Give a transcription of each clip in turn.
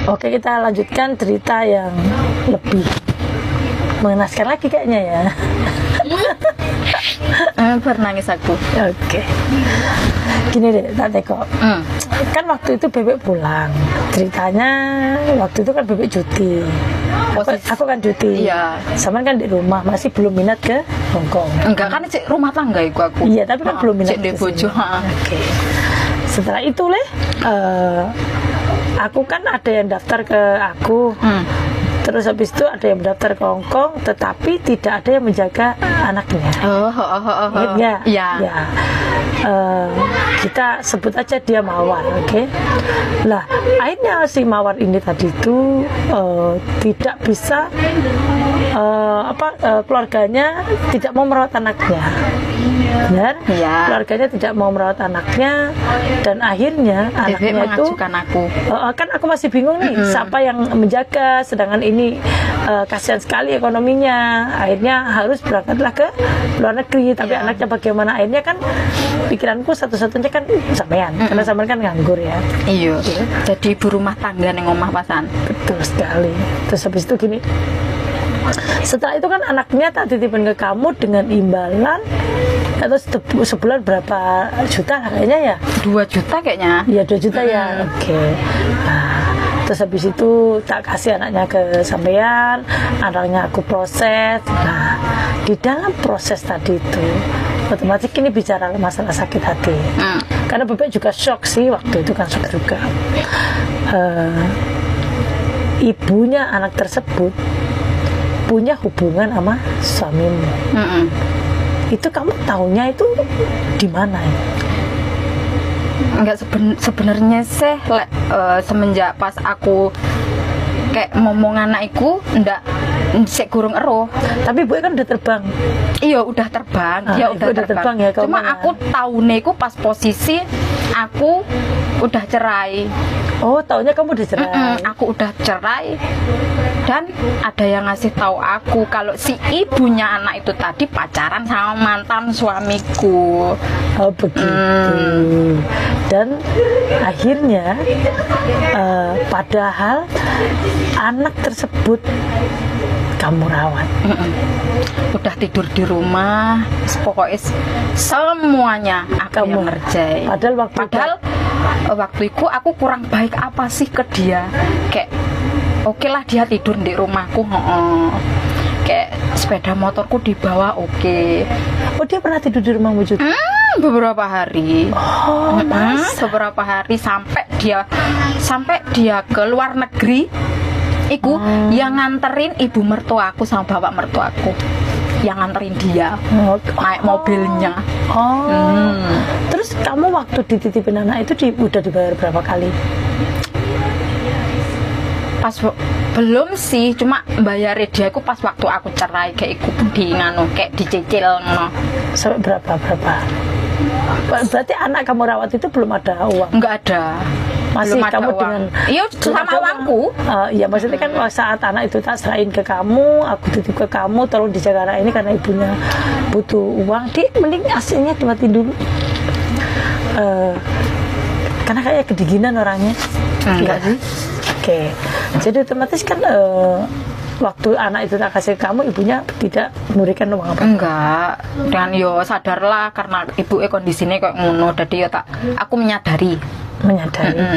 Oke, kita lanjutkan cerita yang lebih mengenaskan lagi kayaknya ya. Bernangis aku. Oke. Gini deh, tak teko. Kan waktu itu Bebek pulang. Ceritanya waktu itu kan Bebek cuti. Aku kan cuti. Iya. Sama kan di rumah, masih belum minat ke Hongkong. Enggak kan cek rumah tangga iku aku. Iya, tapi kan belum minat cek di ke bojo. sini. Oke. Setelah itu aku kan ada yang daftar ke aku. Terus habis itu ada yang mendaftar ke Hongkong, tetapi tidak ada yang menjaga anaknya. Ingat nggak? Iya. Ya. Kita sebut aja dia Mawar, oke? Lah, akhirnya si Mawar ini tadi itu tidak bisa keluarganya tidak mau merawat anaknya. Benar? Iya. Keluarganya tidak mau merawat anaknya dan akhirnya anaknya itu mengajukan aku. Kan aku masih bingung nih, siapa yang menjaga, sedangkan ini kasihan sekali ekonominya. Akhirnya harus berangkatlah ke luar negeri, tapi anaknya bagaimana? Akhirnya kan pikiranku satu-satunya kan sampean, karena sampean kan nganggur ya. Iya. Jadi ibu rumah tangga ning omah pasan. Betul sekali. Terus habis itu gini, setelah itu kan anaknya tak titipin ke kamu dengan imbalan atau sebulan berapa juta lah kayaknya ya? 2 juta kayaknya. Iya 2 juta ya. Oke. Nah, terus habis itu tak kasih anaknya ke sampean, anaknya aku proses. Nah, di dalam proses tadi itu otomatis ini bicara masalah sakit hati. Karena Bebek juga shock sih, waktu itu kan shock juga. Ibunya anak tersebut punya hubungan sama suamimu. Itu kamu tahunya itu di mana ya? Enggak, sebenarnya sih semenjak pas aku kayak ngomong anakku ndak sik gurung ero. Tapi Bu kan udah terbang. Iya, udah terbang. Dia udah terbang ya. Cuma aku tahunnya ku pas posisi aku udah cerai. Oh, taunya kamu udah cerai. Aku udah cerai dan ada yang ngasih tahu aku kalau si ibunya anak itu tadi pacaran sama mantan suamiku. Oh, begitu. Dan akhirnya padahal anak tersebut kamu rawat. Udah tidur di rumah, pokoknya semuanya aku yang ngerjain. Padahal waktu itu aku kurang baik apa sih ke dia? Kayak oke lah dia tidur di rumahku, kayak sepeda motorku dibawa oke. Oh, dia pernah tidur di rumahmu juga? Beberapa hari. Oh, beberapa hari sampai dia ke luar negeri. Iku yang nganterin ibu mertuaku sama bapak mertuaku, yang nganterin dia naik mobilnya. Terus kamu waktu dititipin anak itu udah dibayar berapa kali? Pas belum sih, cuma bayar dia aku pas waktu aku cerai kayak iku di nganu kayak dicicil ngono. Sampai berapa? Berarti anak kamu rawat itu belum ada uang? Enggak ada. Masih belum kamu uang. dengan iya sama uangku. Iya, maksudnya kan saat anak itu tak serahin ke kamu, aku titip ke kamu, tolong dijaga anak ini karena ibunya butuh uang. Mending aslinya mati dulu. Karena kayak kedinginan orangnya. Enggak sih. Oke. Jadi otomatis kan waktu anak itu tak kasih ke kamu, ibunya tidak memberikan uang apa? Enggak. Dan yo sadarlah karena ibu kondisinya kayak ngono, jadi yo aku menyadari.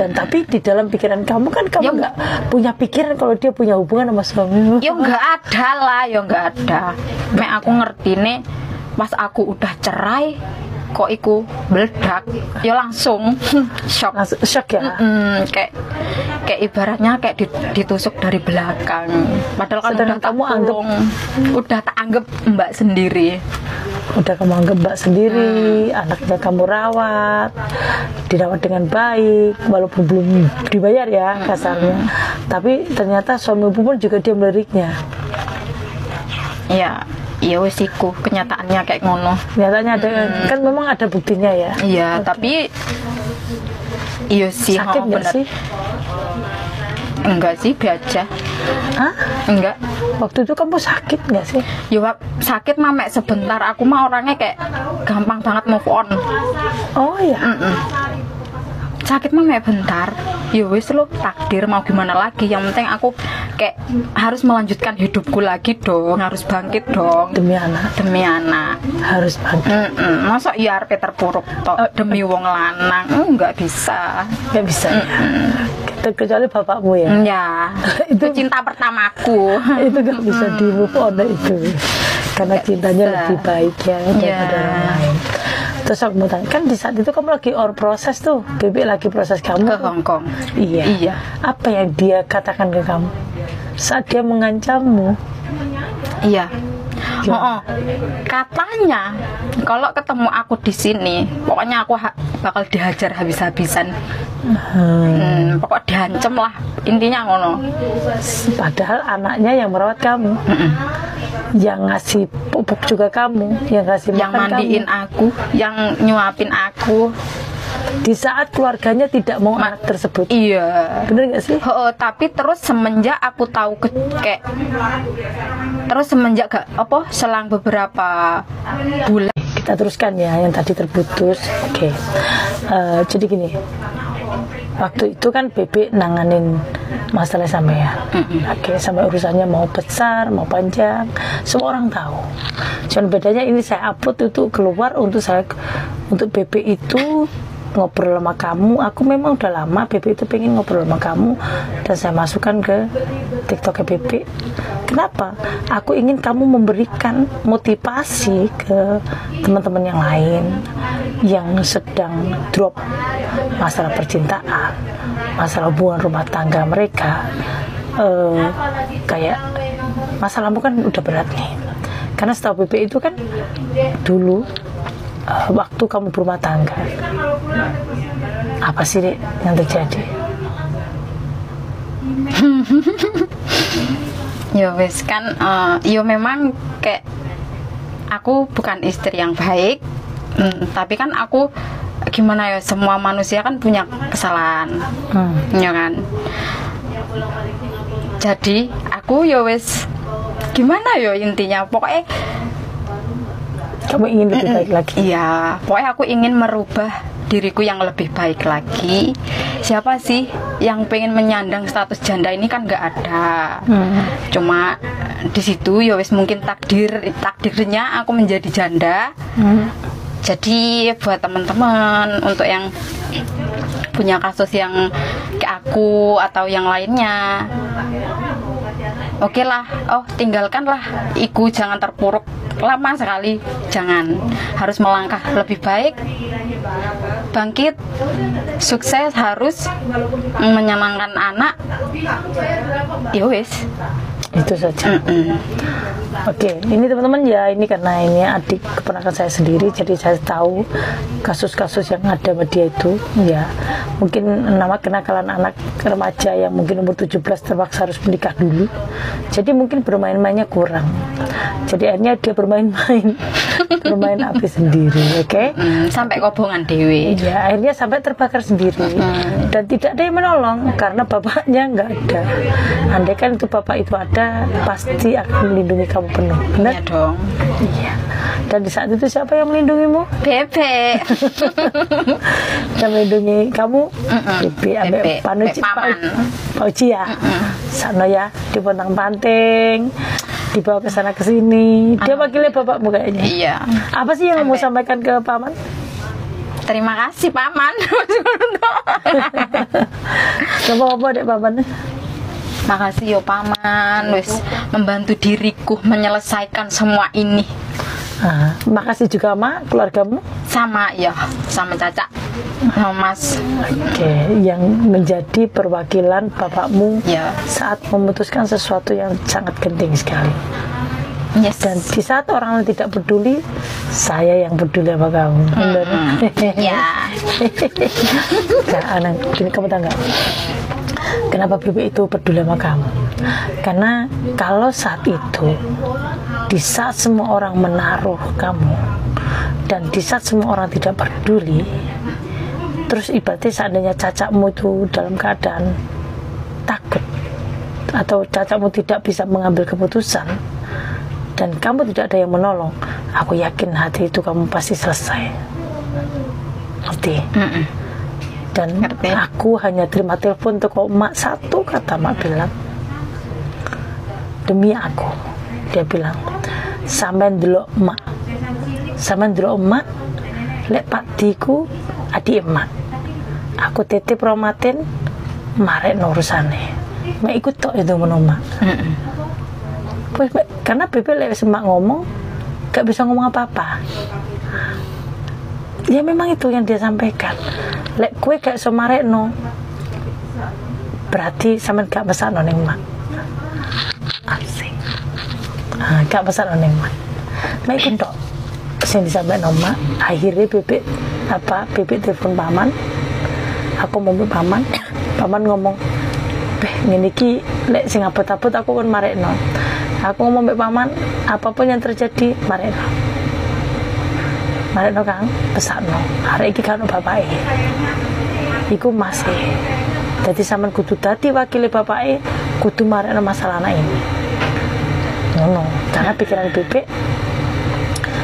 Dan tapi di dalam pikiran kamu kan kamu nggak punya pikiran kalau dia punya hubungan sama suamimu. Ya nggak ada lah, ya nggak ada. Mek aku ngerti nih pas aku udah cerai kok iku meledak, ya langsung shock ya. Kayak ibaratnya kayak ditusuk dari belakang. Padahal kan udah kamu udah tak anggap mbak sendiri. Udah kamu anggap mbak sendiri, anaknya kamu rawat, dirawat dengan baik, walaupun belum dibayar ya kasarnya. Tapi ternyata suami ibu pun juga dia meliriknya. Iya wes iku kenyataannya kayak ngono. Kenyataannya ada kan memang ada buktinya ya. Iya, tapi iya sih. Sakit nggak sih? Enggak sih, biasa. Hah? Enggak. Waktu itu kamu sakit nggak sih? Ya sakit mah mek sebentar. Aku mah orangnya kayak gampang banget move on. Oh ya. sakit mah mek bentar, ya wis lo takdir mau gimana lagi, yang penting aku kayak harus melanjutkan hidupku lagi dong, harus bangkit dong demi anak harus bangkit. Masa iya arep terpuruk demi wong lanang, nggak bisa ya. Kecuali bapakmu ya. Ya itu cinta pertamaku. Itu nggak bisa di move on itu, karena cintanya lebih baik ya daripada orang lain. Terus aku mau tanya, kan di saat itu kamu lagi proses tuh, Bebek lagi proses kamu ke Hong Kong. Iya. Apa yang dia katakan ke kamu saat dia mengancammu? Iya. Katanya kalau ketemu aku di sini, pokoknya aku bakal dihajar habis-habisan. Pokok dihancem lah, intinya ngono. Padahal anaknya yang merawat kamu, yang ngasih pupuk juga kamu, yang ngasih yang makan mandiin kamu, aku, yang nyuapin aku. Di saat keluarganya tidak mau anak tersebut. Iya. Bener gak sih? Tapi terus semenjak aku tahu kayak terus semenjak selang beberapa bulan. Kita teruskan ya yang tadi terputus. Oke. Jadi gini. Waktu itu kan Bebek nanganin masalah sampean. Oke, sampai urusannya mau besar, mau panjang, semua orang tahu. Cuman bedanya ini saya upload itu keluar untuk Bebek itu ngobrol sama kamu. Aku memang udah lama Bebek itu pengen ngobrol sama kamu, dan saya masukkan ke TikToknya Bebek. Kenapa? Aku ingin kamu memberikan motivasi ke teman-teman yang lain yang sedang drop masalah percintaan, masalah hubungan rumah tangga mereka. Kayak masalahmu kan udah berat nih, karena setahu Bebek itu kan dulu waktu kamu berumah tangga, apa sih Dek yang terjadi? Ya wes kan, yo memang kayak aku bukan istri yang baik, tapi kan aku gimana ya, semua manusia kan punya kesalahan, ya kan. Jadi aku yo wes gimana yo, intinya pokoknya kamu ingin lebih baik lagi. Iya, pokoknya aku ingin merubah diriku yang lebih baik lagi. Siapa sih yang pengen menyandang status janda ini, kan nggak ada. Cuma di situ ya wis mungkin takdirnya aku menjadi janda. Jadi buat teman-teman untuk yang punya kasus yang kayak aku atau yang lainnya, oke lah, tinggalkanlah iku, jangan terpuruk lama sekali, jangan, harus melangkah lebih baik, bangkit, sukses, harus menyenangkan anak, ya wis, itu saja. Oke, ini teman-teman ya, ini karena ini adik keponakan saya sendiri, jadi saya tahu kasus-kasus yang ada sama dia itu, ya mungkin nama kenakalan anak remaja yang mungkin umur 17 terpaksa harus menikah dulu, jadi mungkin bermain-mainnya kurang, jadi akhirnya dia bermain api sendiri, oke? Sampai kobongan dewe. Ya, akhirnya sampai terbakar sendiri, dan tidak ada yang menolong karena bapaknya nggak ada. Andai kan itu bapak itu ada, pasti akan melindungi kamu penuh, benar? Iya dong. Iya. Dan di saat itu siapa yang melindungimu? Bebek. Yang melindungi kamu? Bebek, ambek panuci Pak Uci ya. Sana ya, di Pontang-Panting, dibawa ke sana ke sini. Dia wakilnya bapakmu kayaknya. Iya. Apa sih yang mau sampaikan ke paman? Terima kasih paman. Coba apa dek paman? Makasih yo paman, wis membantu diriku menyelesaikan semua ini. Makasih juga sama keluargamu. Sama ya, sama Caca, sama Mas. Oke, yang menjadi perwakilan bapakmu ya, saat memutuskan sesuatu yang sangat genting sekali. Yes. Dan di saat orang lain tidak peduli, saya yang peduli sama kamu. Ya. Nah, gini, kamu tahu nggak? Kenapa Bebek itu peduli sama kamu? Karena kalau saat itu, di saat semua orang menaruh kamu, dan di saat semua orang tidak peduli, terus ibaratnya seandainya Cacakmu itu dalam keadaan takut, atau Cacakmu tidak bisa mengambil keputusan, dan kamu tidak ada yang menolong, aku yakin hati itu kamu pasti selesai. Ngerti? Dan Dan aku hanya terima telepon tuh kok mak, satu kata mak bilang, demi aku, dia bilang, sampean delok emak, lek Pak Diku adik emak, aku titip romatin marek urusane, mak ikut tok itu menoma. Karena bebek lek semak ngomong gak bisa ngomong apa-apa. Ya memang itu yang dia sampaikan. Lek kue gak iso marekno, berarti sampean gak mesakno ning mak. Asik. Gak mesakno ning mak. Mak ikut tok sing disampaikan mak. Akhirnya bebek telepon paman. Aku mau paman ngomong, "Beh, ngene iki lek sing abot-abot aku kon marekno." Aku ngomong mbek paman, apapun yang terjadi marekno Kang, pesakno. Hari iki kan bapake. Iku masih. Jadi sampean kudu dadi wakile bapake, kudu marekno masalah anak ini. Ngono. Karena pikiran bebek,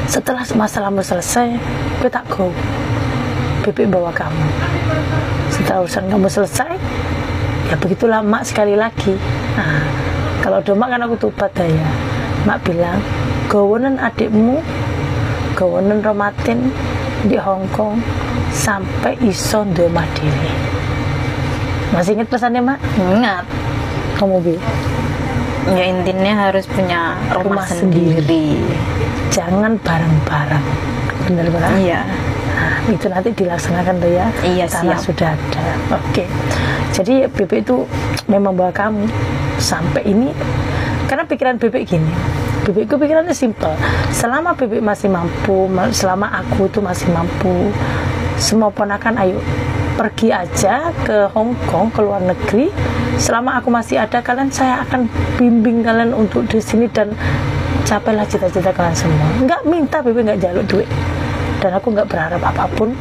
setelah masalahmu selesai, gue tak go. Bebek bawa kamu. Setelah urusan kamu selesai, ya begitulah mak sekali lagi. Nah, kalau udah mak kan aku tobat ya. Mak bilang, gawonen adikmu, gawonen romatin di Hongkong sampai iso ndek mandiri. Masih ingat pesannya mak? Ingat. Kamu bi? Ya intinya harus punya rumah sendiri. Jangan bareng-bareng. Benar-benar. Iya. Nah, itu nanti dilaksanakan tuh ya. Iya, tanah siap. sudah ada. Oke. Jadi bebek itu memang bawa kamu sampai ini. Karena pikiran bebek gini. Bebekku pikirannya simpel. Selama bebek masih mampu, selama aku tuh masih mampu, semua ponakan ayo pergi aja ke Hong Kong, ke luar negeri. Selama aku masih ada, saya akan bimbing kalian untuk di sini dan capailah cita-cita kalian semua. Nggak minta bebek, nggak jaluk duit, dan aku nggak berharap apapun.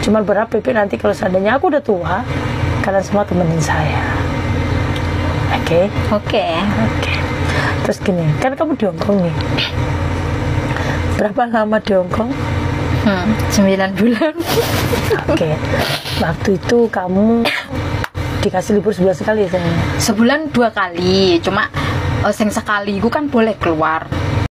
Cuma berharap bebek nanti kalau seandainya aku udah tua, kalian semua temenin saya. Oke. Terus gini, kan kamu di Hong Kong nih. Berapa lama di Hong Kong? 9 bulan. Oke. Waktu itu kamu dikasih libur sebulan sekali ya sayang? Sebulan 2 kali. Cuma sing sekali itu kan boleh keluar.